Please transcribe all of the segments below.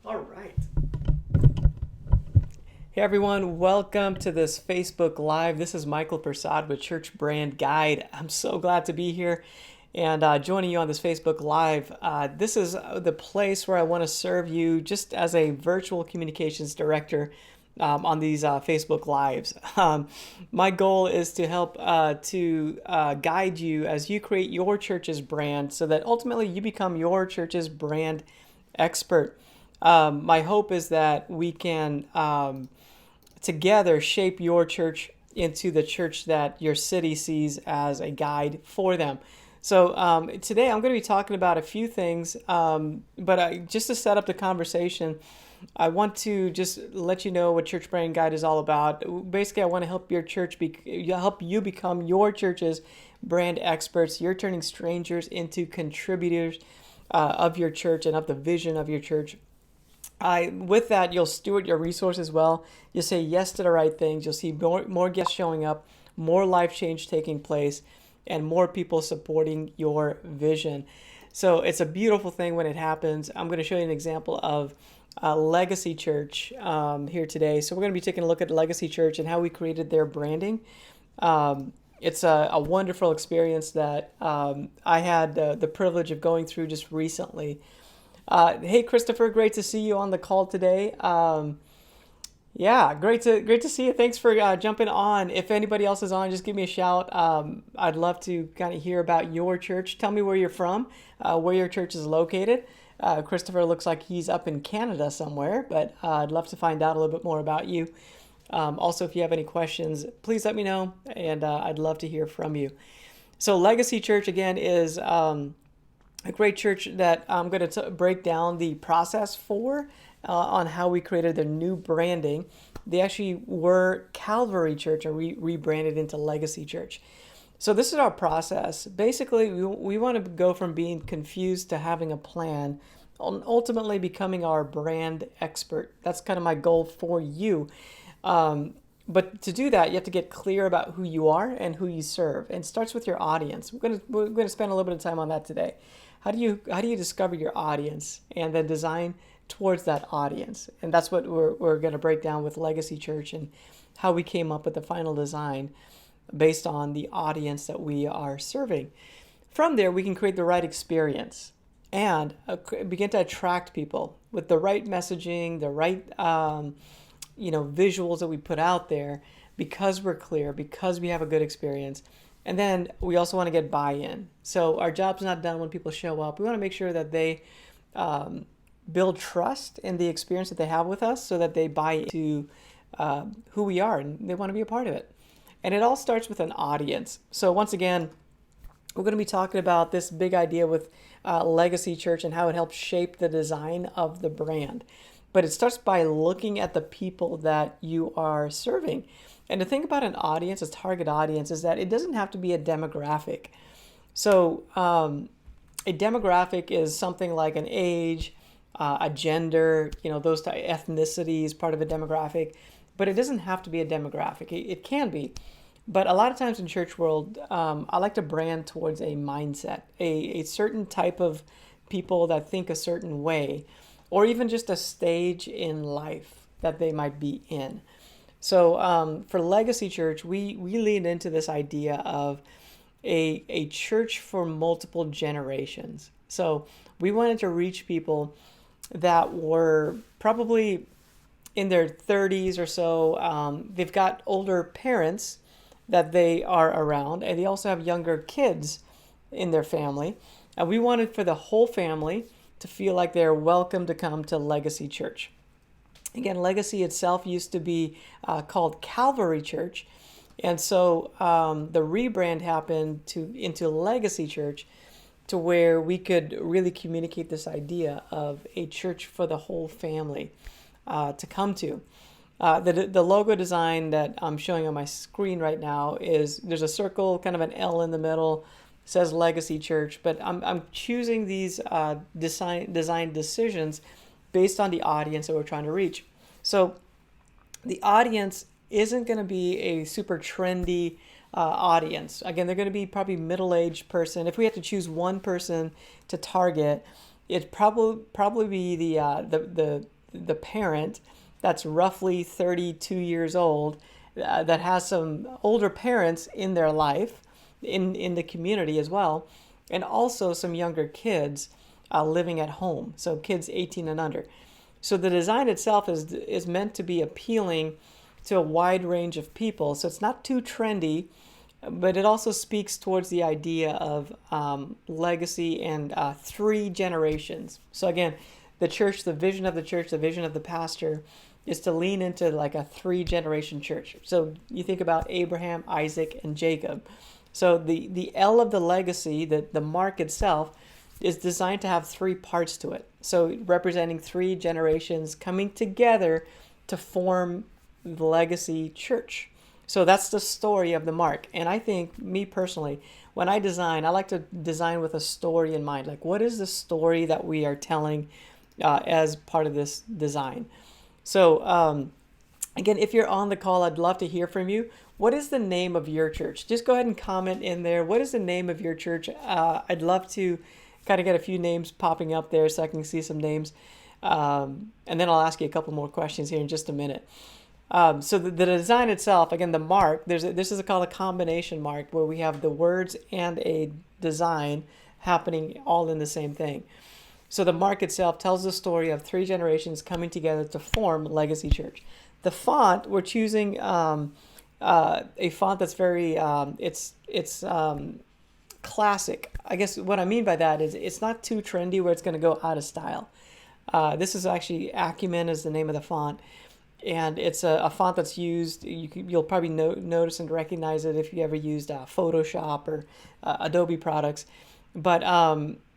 All right. Hey everyone, welcome to this Facebook Live. This is Michael Persad with Church Brand Guide. I'm so glad to be here and joining you on this Facebook Live. This is the place where I want to serve you just as a virtual communications director on these Facebook Lives. My goal is to help to guide you as you create your church's brand so that ultimately you become your church's brand expert. My hope is that we can together shape your church into the church that your city sees as a guide for them. So today I'm going to be talking about a few things, but just to set up the conversation, I want to just let you know what Church Brand Guide is all about. Basically, I want to help your church help you become your church's brand experts. You're turning strangers into contributors of your church and of the vision of your church. With that, you'll steward your resources well. You'll say yes to the right things. You'll see more guests showing up, more life change taking place, and more people supporting your vision. So it's a beautiful thing when it happens. I'm going to show you an example of Legacy Church here today. So we're going to be taking a look at Legacy Church and how we created their branding. It's a wonderful experience that I had the privilege of going through just recently. Hey, Christopher, great to see you on the call today. Yeah, great to see you. Thanks for jumping on. If anybody else is on, just give me a shout. I'd love to kind of hear about your church. Tell me where you're from, where your church is located. Christopher looks like he's up in Canada somewhere, but I'd love to find out a little bit more about you. Also, if you have any questions, please let me know, and I'd love to hear from you. So, Legacy Church again is a great church that I'm going to break down the process for on how we created their new branding. They actually were Calvary Church and rebranded into Legacy Church. So this is our process. Basically, we want to go from being confused to having a plan, ultimately becoming our brand expert. That's kind of my goal for you. But to do that, you have to get clear about who you are and who you serve. And it starts with your audience. We're going to spend a little bit of time on that today. How do you discover your audience and then design towards that audience? And that's what we're going to break down with Legacy Church and how we came up with the final design based on the audience that we are serving. From there, we can create the right experience and begin to attract people with the right messaging, the right visuals that we put out there, because we're clear, because we have a good experience. And then we also want to get buy-in. So our job's not done when people show up. We want to make sure that they build trust in the experience that they have with us so that they buy into who we are and they want to be a part of it. And it all starts with an audience. So once again, we're going to be talking about this big idea with Legacy Church and how it helps shape the design of the brand. But it starts by looking at the people that you are serving. And the thing about an audience, a target audience, is that it doesn't have to be a demographic. So a demographic is something like an age, a gender, those ethnicity is part of a demographic. But it doesn't have to be a demographic. It can be. But a lot of times in church world, I like to brand towards a mindset, a certain type of people that think a certain way, or even just a stage in life that they might be in. So for Legacy Church, we leaned into this idea of a church for multiple generations. So we wanted to reach people that were probably in their 30s or so. They've got older parents that they are around, and they also have younger kids in their family. And we wanted for the whole family to feel like they're welcome to come to Legacy Church. Again, Legacy itself used to be called Calvary Church. And so the rebrand happened into Legacy Church to where we could really communicate this idea of a church for the whole family to come to. The logo design that I'm showing on my screen right now is there's a circle, kind of an L in the middle, says Legacy Church, but I'm choosing these design decisions based on the audience that we're trying to reach. So the audience isn't going to be a super trendy audience. Again, they're going to be probably middle-aged person. If we had to choose one person to target, it'd probably be the the parent that's roughly 32 years old, that has some older parents in their life, in the community as well, and also some younger kids living at home. So kids 18 and under. So the design itself is meant to be appealing to a wide range of people. So it's not too trendy, but it also speaks towards the idea of legacy and 3 generations. So again, the church, the vision of the church, the vision of the pastor is to lean into like a 3 generation church. So you think about Abraham, Isaac, and Jacob. So the L of the legacy, the mark itself, is designed to have 3 parts to it. So representing 3 generations coming together to form the legacy church. So that's the story of the mark. And I think, me personally, when I design, I like to design with a story in mind. Like, what is the story that we are telling as part of this design? So again, if you're on the call, I'd love to hear from you. What is the name of your church? Just go ahead and comment in there. What is the name of your church? I'd love to kind of get a few names popping up there so I can see some names. And then I'll ask you a couple more questions here in just a minute. So the design itself, again, the mark, this is called a combination mark, where we have the words and a design happening all in the same thing. So the mark itself tells the story of 3 generations coming together to form Legacy Church. The font, we're choosing a font that's very, it's classic. I guess what I mean by that is it's not too trendy where it's going to go out of style. This is actually Acumen is the name of the font. And it's a font that's used, you'll probably notice and recognize it if you ever used Photoshop or Adobe products. But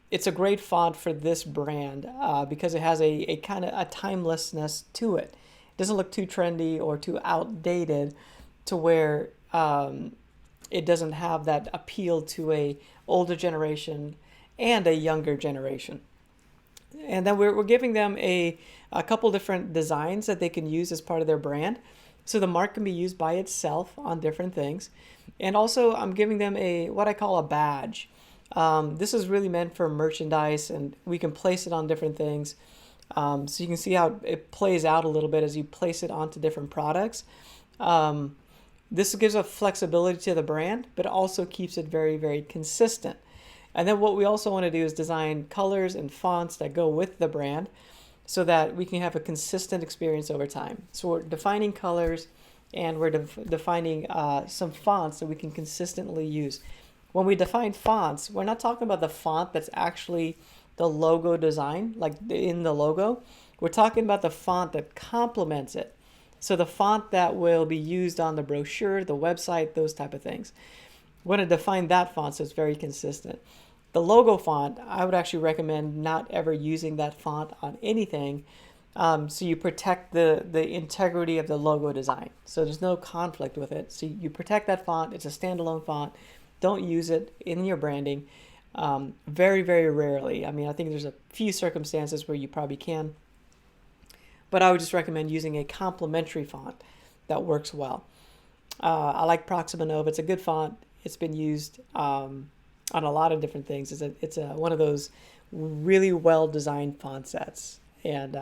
it's a great font for this brand because it has a kind of a timelessness to it. It doesn't look too trendy or too outdated to where it doesn't have that appeal to a older generation and a younger generation. And then we're giving them a couple different designs that they can use as part of their brand. So the mark can be used by itself on different things. And also I'm giving them what I call a badge. This is really meant for merchandise, and we can place it on different things. So you can see how it plays out a little bit as you place it onto different products. This gives a flexibility to the brand, but also keeps it very, very consistent. And then what we also want to do is design colors and fonts that go with the brand so that we can have a consistent experience over time. So we're defining colors, and we're defining some fonts that we can consistently use. When we define fonts, we're not talking about the font that's actually the logo design, like in the logo. We're talking about the font that complements it. So the font that will be used on the brochure, the website, those type of things. We're going to define that font so it's very consistent. The logo font, I would actually recommend not ever using that font on anything, so you protect the integrity of the logo design. So there's no conflict with it. So you protect that font. It's a standalone font. Don't use it in your branding. Very, very rarely. I mean, I think there's a few circumstances where you probably can, but I would just recommend using a complementary font that works well. I like Proxima Nova. It's a good font. It's been used on a lot of different things. It's one of those really well designed font sets. And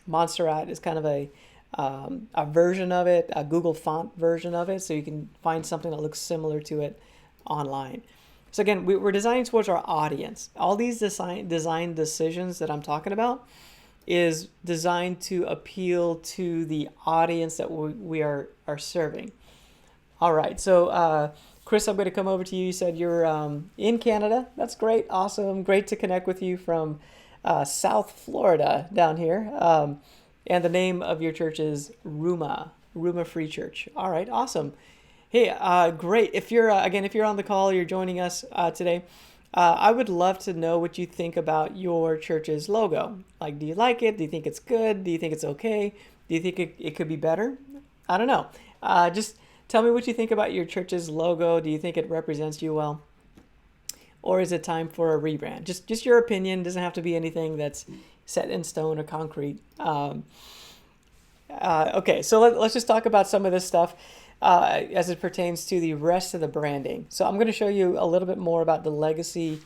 Montserrat is kind of a version of it, a Google font version of it, so you can find something that looks similar to it online. So again, we're designing towards our audience. All these design decisions that I'm talking about is designed to appeal to the audience that we are serving. All right, so Chris, I'm going to come over to you. You said you're in Canada. That's great. Awesome. Great to connect with you from South Florida down here. And the name of your church is Ruma Free Church. All right. Awesome. Hey, great. If you're on the call, you're joining us today, I would love to know what you think about your church's logo. Like, do you like it? Do you think it's good? Do you think it's okay? Do you think it could be better? I don't know. Just tell me what you think about your church's logo. Do you think it represents you well? Or is it time for a rebrand? Just your opinion. It doesn't have to be anything that's set in stone or concrete. Okay, so let's just talk about some of this stuff as it pertains to the rest of the branding. So I'm going to show you a little bit more about the Legacy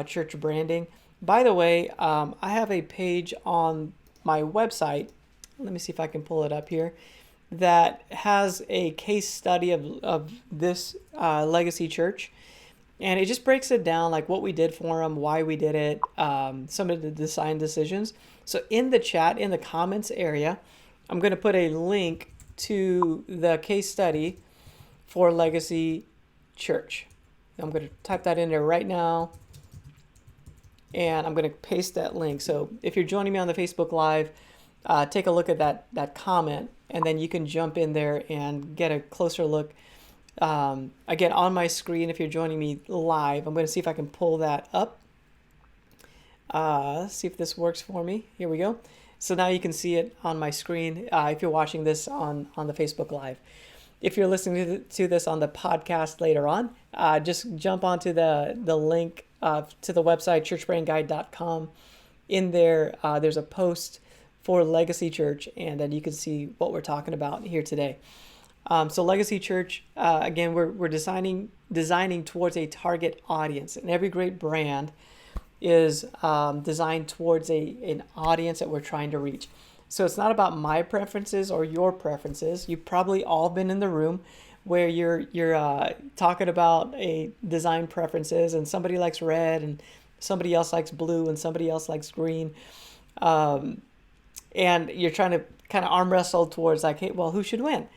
Church branding. By the way, I have a page on my website let me see if I can pull it up here, that has a case study of this legacy church. And it just breaks it down, like what we did for them, why we did it, some of the design decisions. So in the chat, in the comments area, I'm going to put a link to the case study for Legacy Church. I'm going to type that in there right now. And I'm going to paste that link. So if you're joining me on the Facebook Live, take a look at that comment, and then you can jump in there and get a closer look. Again, on my screen, if you're joining me live, I'm going to see if I can pull that up. See if this works for me. Here we go. So now you can see it on my screen if you're watching this on the Facebook Live. If you're listening to this on the podcast later on, just jump onto the link to the website, churchbrandguide.com. In there, there's a post for Legacy Church, and then you can see what we're talking about here today. So Legacy Church, again, we're designing towards a target audience, and every great brand is designed towards an audience that we're trying to reach. So it's not about my preferences or your preferences. You've probably all been in the room where you're talking about a design preferences, and somebody likes red, and somebody else likes blue, and somebody else likes green, and you're trying to kind of arm wrestle towards like, hey, well, who should win?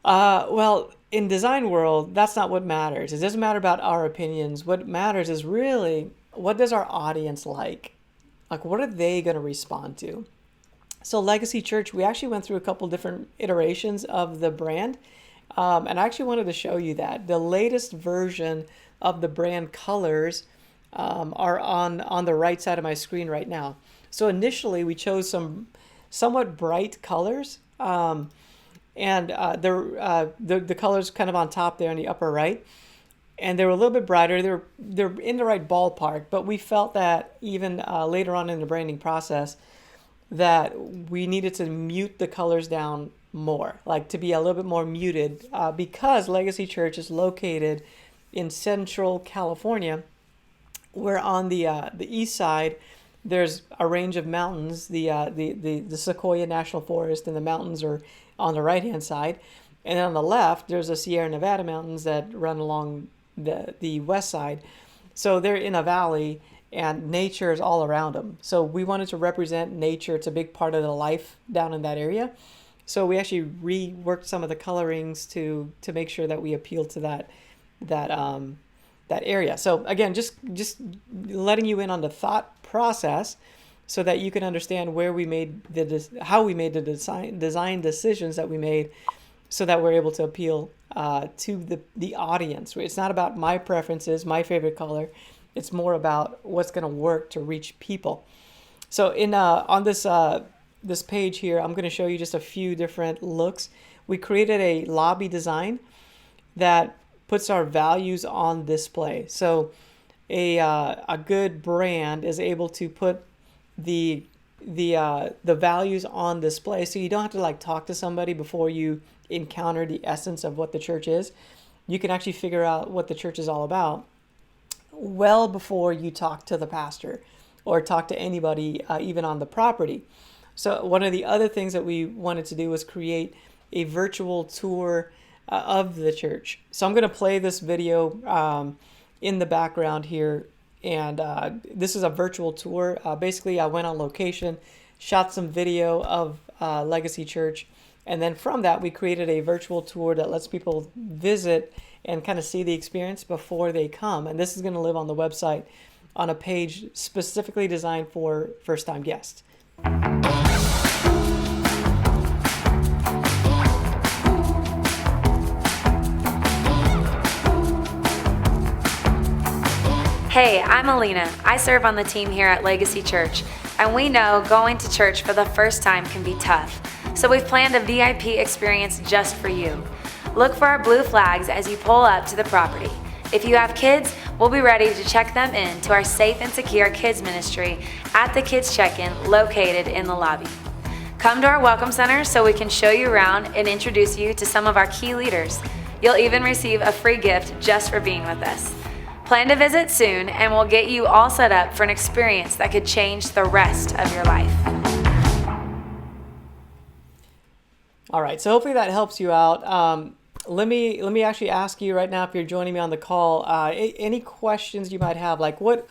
Well, in design world, that's not what matters. It doesn't matter about our opinions. What matters is really, what does our audience like? Like, what are they going to respond to? So Legacy Church, we actually went through a couple different iterations of the brand. And I actually wanted to show you that. The latest version of the brand colors are on the right side of my screen right now. So initially, we chose some somewhat bright colors. And the colors kind of on top there in the upper right. And they were a little bit brighter. They're in the right ballpark. But we felt that even later on in the branding process, that we needed to mute the colors down more, like to be a little bit more muted, because Legacy Church is located in Central California, where on the east side there's a range of mountains, the Sequoia National Forest, and the mountains are on the right hand side, and then on the left there's the Sierra Nevada mountains that run along the west side. So they're in a valley, and nature is all around them. So we wanted to represent nature. It's a big part of the life down in that area. So we actually reworked some of the colorings to make sure that we appeal to that area. So again, just letting you in on the thought process, so that you can understand where we made how we made the design decisions that we made, so that we're able to appeal to the audience. It's not about my preferences, my favorite color. It's more about what's going to work to reach people. So on this page here, I'm going to show you just a few different looks. We created a lobby design that puts our values on display. So a good brand is able to put the values on display, so you don't have to like talk to somebody before you encounter the essence of what the church is. You can actually figure out what the church is all about well before you talk to the pastor or talk to anybody, even on the property. So one of the other things that we wanted to do was create a virtual tour of the church. So I'm going to play this video in the background here. And this is a virtual tour. Basically, I went on location, shot some video of Legacy Church. And then from that, we created a virtual tour that lets people visit and kind of see the experience before they come. And this is going to live on the website on a page specifically designed for first-time guests. Hey, I'm Alina. I serve on the team here at Legacy Church, and we know going to church for the first time can be tough. So we've planned a VIP experience just for you. Look for our blue flags as you pull up to the property. If you have kids, we'll be ready to check them in to our safe and secure kids ministry at the Kids Check-In located in the lobby. Come to our Welcome Center so we can show you around and introduce you to some of our key leaders. You'll even receive a free gift just for being with us. Plan to visit soon, and we'll get you all set up for an experience that could change the rest of your life. All right, so hopefully that helps you out. Let me actually ask you right now, if you're joining me on the call, any questions you might have, like what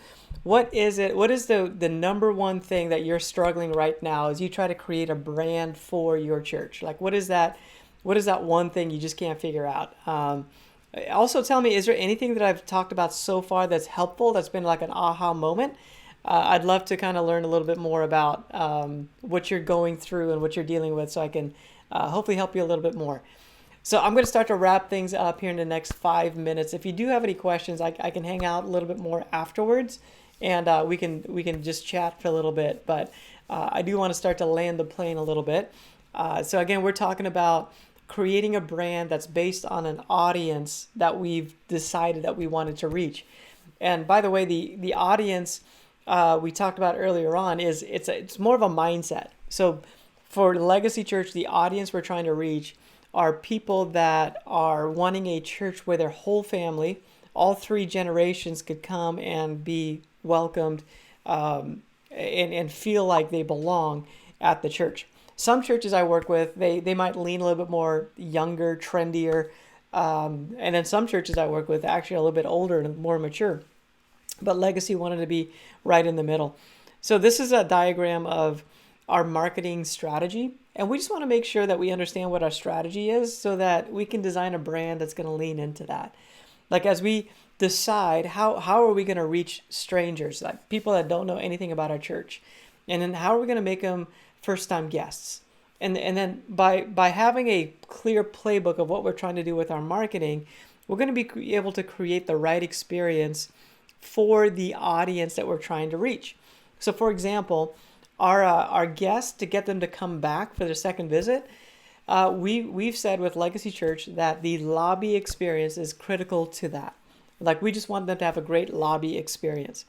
is it? What is the number one thing that you're struggling right now as you try to create a brand for your church? Like what is that? What is that one thing you just can't figure out? Also, tell me, is there anything that I've talked about so far that's helpful? That's been like an aha moment? I'd love to kind of learn a little bit more about what you're going through and what you're dealing with, so I can hopefully help you a little bit more. So I'm going to start to wrap things up here in the next 5 minutes. If you do have any questions, I can hang out a little bit more afterwards, and we can just chat for a little bit. But I do want to start to land the plane a little bit. So again, we're talking about creating a brand that's based on an audience that we've decided that we wanted to reach. And by the way, the audience we talked about earlier on is it's more of a mindset. So for Legacy Church, the audience we're trying to reach are people that are wanting a church where their whole family, all three generations, could come and be welcomed, and feel like they belong at the church. Some churches I work with, they might lean a little bit more younger, trendier, and then some churches I work with actually a little bit older and more mature. But Legacy wanted to be right in the middle. So this is a diagram of our marketing strategy. And we just want to make sure that we understand what our strategy is so that we can design a brand that's going to lean into that. Like as we decide how are we going to reach strangers, like people that don't know anything about our church, and then how are we going to make them first time guests, and then by having a clear playbook of what we're trying to do with our marketing, we're going to be able to create the right experience for the audience that we're trying to reach. So for example, our guests, to get them to come back for their second visit, we've said with Legacy Church that the lobby experience is critical to that. Like we just want them to have a great lobby experience.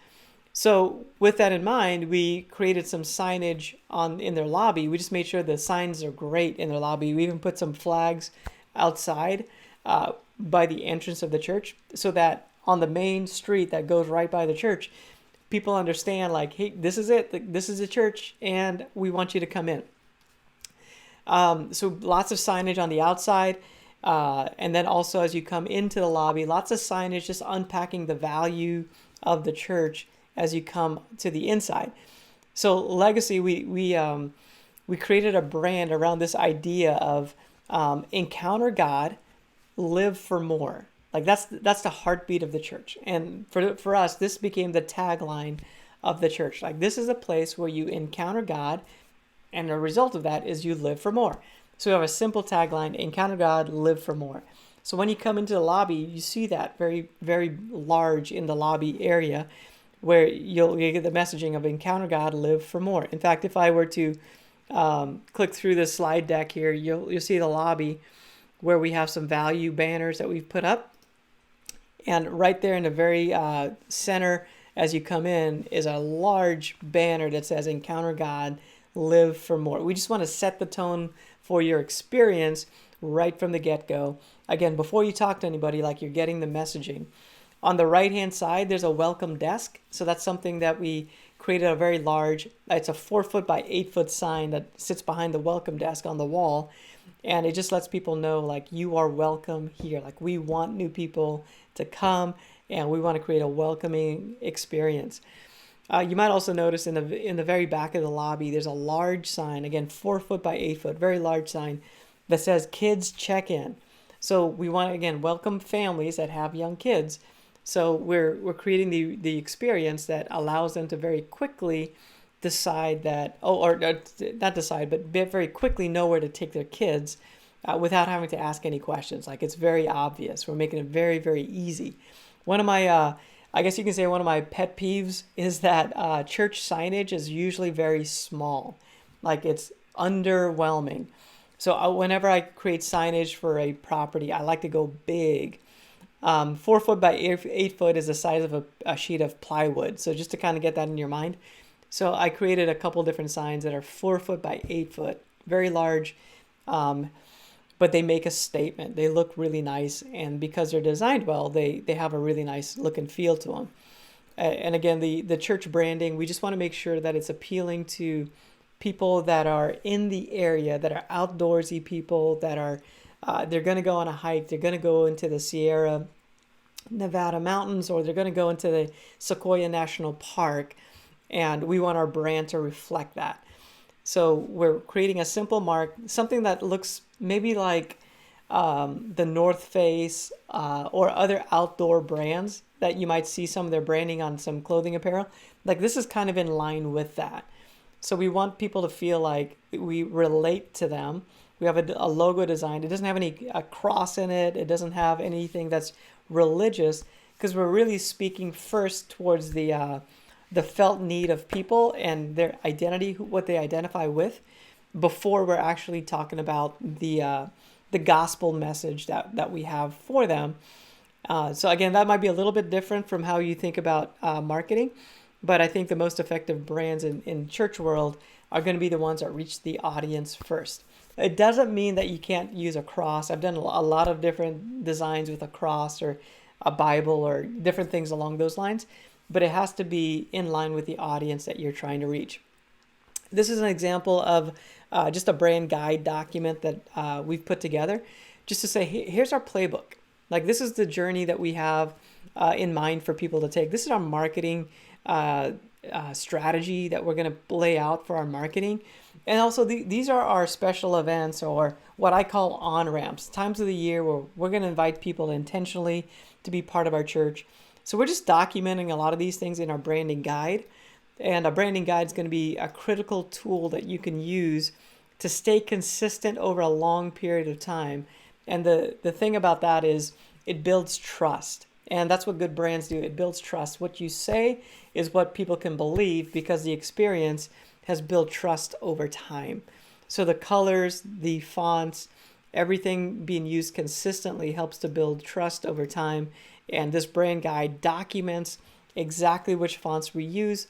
So with that in mind, we created some signage in their lobby. We just made sure the signs are great in their lobby. We even put some flags outside by the entrance of the church, so that on the main street that goes right by the church, people understand like, hey, this is it. This is the church, and we want you to come in. So lots of signage on the outside. And then also as you come into the lobby, lots of signage just unpacking the value of the church as you come to the inside. So Legacy, we created a brand around this idea of encounter God, live for more. Like that's the heartbeat of the church. And for us, this became the tagline of the church. Like this is a place where you encounter God, and the result of that is you live for more. So we have a simple tagline: encounter God, live for more. So when you come into the lobby, you see that very, very large in the lobby area, where you'll get the messaging of encounter God, live for more. In fact, if I were to click through this slide deck here, you'll see the lobby where we have some value banners that we've put up. And right there in the very center, as you come in, is a large banner that says encounter God, live for more. We just want to set the tone for your experience right from the get-go. Again, before you talk to anybody, like you're getting the messaging. On the right-hand side, there's a welcome desk. So that's something that we created a very large, it's a 4-foot by 8-foot sign that sits behind the welcome desk on the wall. And it just lets people know, like, you are welcome here. Like, we want new people to come, and we want to create a welcoming experience. You might also notice in the very back of the lobby, there's a large sign, again, 4-foot by 8-foot, very large sign that says kids check in. So we want to, again, welcome families that have young kids. So we're creating the experience that allows them to very quickly decide that, or not decide, but very quickly know where to take their kids without having to ask any questions. Like, it's very obvious. We're making it very, very easy. One of my, I guess you can say one of my pet peeves is that church signage is usually very small. Like, it's underwhelming. So whenever I create signage for a property, I like to go big. 4-foot by 8-foot is the size of a sheet of plywood. So just to kind of get that in your mind. So I created a couple different signs that are 4-foot by 8-foot, very large, but they make a statement. They look really nice, and because they're designed well, they have a really nice look and feel to them. And again, the church branding, we just want to make sure that it's appealing to people that are in the area, that are outdoorsy people, that are they're going to go on a hike, they're going to go into the Sierra Nevada mountains, or they're going to go into the Sequoia National Park, and we want our brand to reflect that. So we're creating a simple mark, something that looks maybe like the North Face or other outdoor brands that you might see some of their branding on some clothing apparel. Like this is kind of in line with that. So we want people to feel like we relate to them. We have a logo designed. It doesn't have a cross in it. It doesn't have anything that's religious, because we're really speaking first towards the felt need of people and their identity, what they identify with, before we're actually talking about the gospel message that we have for them. So again, that might be a little bit different from how you think about marketing, but I think the most effective brands in church world are going to be the ones that reach the audience first. It doesn't mean that you can't use a cross. I've done a lot of different designs with a cross or a Bible or different things along those lines, but it has to be in line with the audience that you're trying to reach. This is an example of just a brand guide document that we've put together just to say, here's our playbook. Like this is the journey that we have in mind for people to take. This is our marketing strategy that we're going to lay out for our marketing. And also these are our special events, or what I call on-ramps, times of the year where we're going to invite people intentionally to be part of our church. So we're just documenting a lot of these things in our branding guide. And a branding guide is going to be a critical tool that you can use to stay consistent over a long period of time. And the thing about that is it builds trust. And that's what good brands do. It builds trust. What you say is what people can believe, because the experience has built trust over time. So the colors, the fonts, everything being used consistently helps to build trust over time. And this brand guide documents exactly which fonts we use.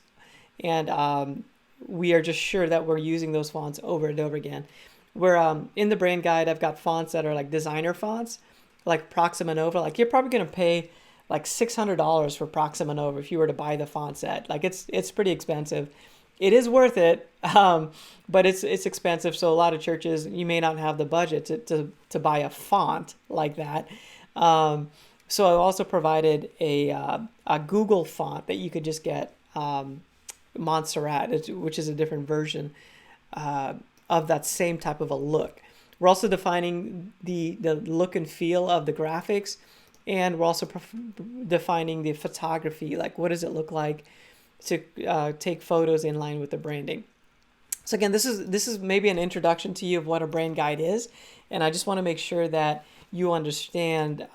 And we are just sure that we're using those fonts over and over again. Where in the brand guide, I've got fonts that are like designer fonts, like Proxima Nova. Like you're probably going to pay like $600 for Proxima Nova if you were to buy the font set. Like it's pretty expensive. It is worth it, but it's expensive. So a lot of churches, you may not have the budget to buy a font like that. So I also provided a Google font that you could just get, Montserrat, which is a different version of that same type of a look. We're also defining the look and feel of the graphics, and we're also defining the photography, like what does it look like to take photos in line with the branding. So again, this is maybe an introduction to you of what a brand guide is, and I just want to make sure that you understand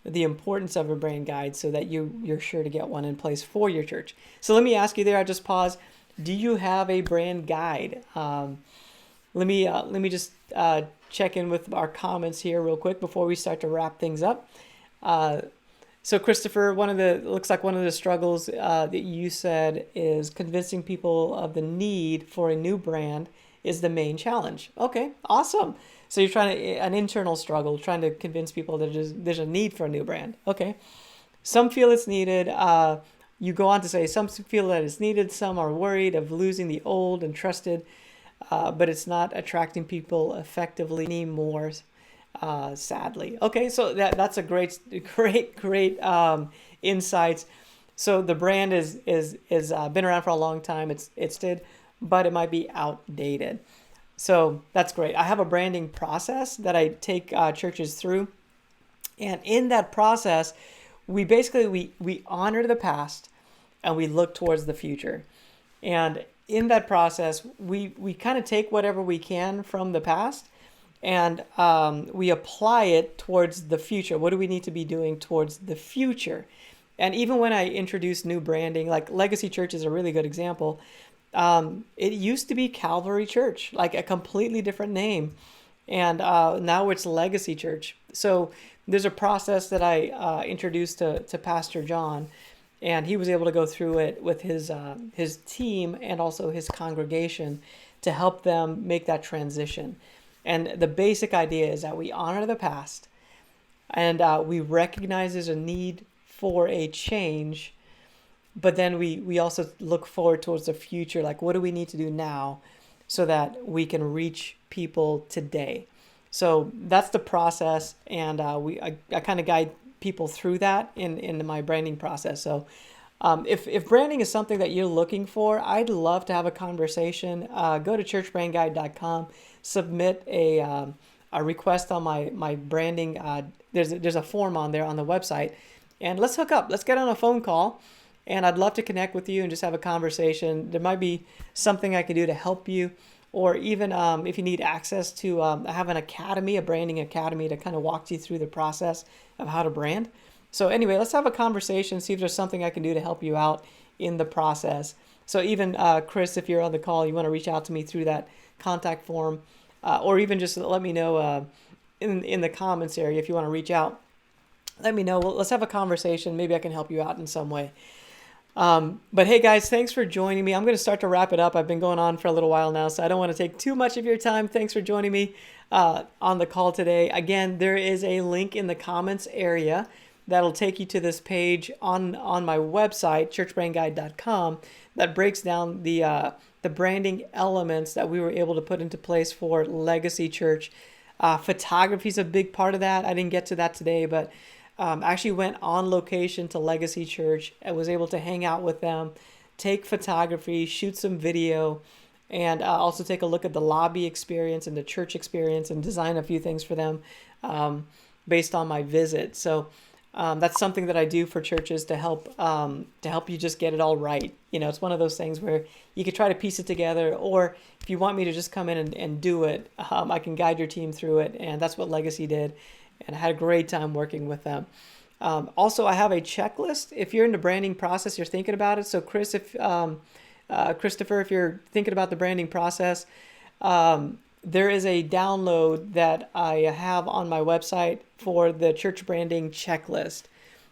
the importance of a brand guide so that you're sure to get one in place for your church. So let me ask you there, I just pause. Do you have a brand guide? Let me just check in with our comments here real quick before we start to wrap things up. So Christopher, looks like one of the struggles that you said is convincing people of the need for a new brand is the main challenge. Okay, awesome. So you're an internal struggle, trying to convince people that there's a need for a new brand. Okay. Some feel it's needed. You go on to say some feel that it's needed. Some are worried of losing the old and trusted, but it's not attracting people effectively anymore, sadly. Okay, so that's a great insights. So the brand is been around for a long time. It's did, but it might be outdated. So that's great. I have a branding process that I take churches through. And in that process, we basically honor the past and we look towards the future. And in that process, we kind of take whatever we can from the past and we apply it towards the future. What do we need to be doing towards the future? And even when I introduce new branding, like Legacy Church is a really good example. It used to be Calvary Church, like a completely different name. And now it's Legacy Church. So there's a process that I introduced to Pastor John, and he was able to go through it with his team and also his congregation to help them make that transition. And the basic idea is that we honor the past, and we recognize there's a need for a change, But then we also look forward towards the future. Like, what do we need to do now so that we can reach people today? So that's the process, and I kind of guide people through that in my branding process. So if branding is something that you're looking for, I'd love to have a conversation. Go to churchbrandguide.com, submit a request on my branding. There's a form on there on the website, and let's hook up. Let's get on a phone call, and I'd love to connect with you and just have a conversation. There might be something I can do to help you, or even if you need access to have an academy, a branding academy, to kind of walk you through the process of how to brand. So anyway, let's have a conversation, see if there's something I can do to help you out in the process. So even Chris, if you're on the call, you want to reach out to me through that contact form, or even just let me know in the comments area if you want to reach out. Let me know. Well, let's have a conversation. Maybe I can help you out in some way. But hey guys, thanks for joining me. I'm going to start to wrap it up. I've been going on for a little while now, so I don't want to take too much of your time. Thanks for joining me on the call today. Again, there is a link in the comments area that'll take you to this page on my website, churchbrandguide.com, that breaks down the branding elements that we were able to put into place for Legacy Church. Photography is a big part of that. I didn't get to that today, but I actually went on location to Legacy Church. I was able to hang out with them, take photography, shoot some video, and also take a look at the lobby experience and the church experience and design a few things for them based on my visit. So that's something that I do for churches to help you just get it all right. It's one of those things where you could try to piece it together, or if you want me to just come in and do it, I can guide your team through it, and that's what Legacy did. And I had a great time working with them. Also, I have a checklist. If you're in the branding process, you're thinking about it. So, Christopher, if you're thinking about the branding process, there is a download that I have on my website for the church branding checklist.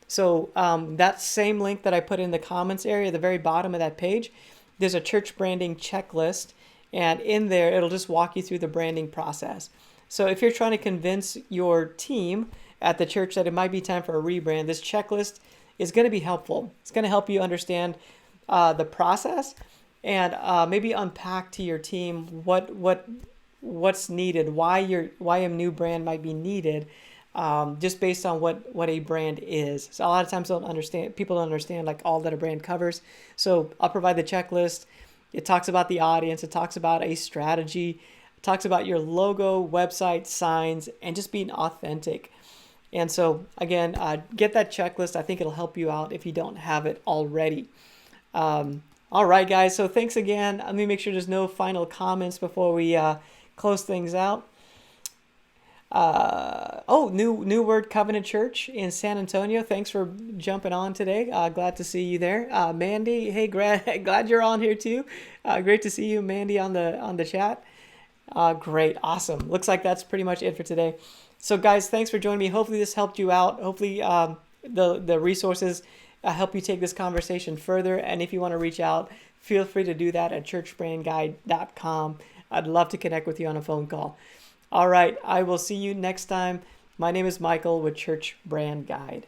So that same link that I put in the comments area, the very bottom of that page, there's a church branding checklist. And in there, it'll just walk you through the branding process. So if you're trying to convince your team at the church that it might be time for a rebrand, this checklist is going to be helpful. It's going to help you understand the process and maybe unpack to your team what's needed, why a new brand might be needed, just based on what a brand is. So a lot of times people don't understand like all that a brand covers. So I'll provide the checklist. It talks about the audience. It talks about a strategy. It talks about your logo, website, signs, and just being authentic. And so, again, get that checklist. I think it'll help you out if you don't have it already. All right, guys. So thanks again. Let me make sure there's no final comments before we close things out. New Word Covenant Church in San Antonio. Thanks for jumping on today. Glad to see you there. Mandy, hey, glad you're on here too. Great to see you, Mandy, on the chat. Great. Awesome. Looks like that's pretty much it for today. So guys, thanks for joining me. Hopefully this helped you out. Hopefully the resources help you take this conversation further. And if you want to reach out, feel free to do that at churchbrandguide.com. I'd love to connect with you on a phone call. All right. I will see you next time. My name is Michael with Church Brand Guide.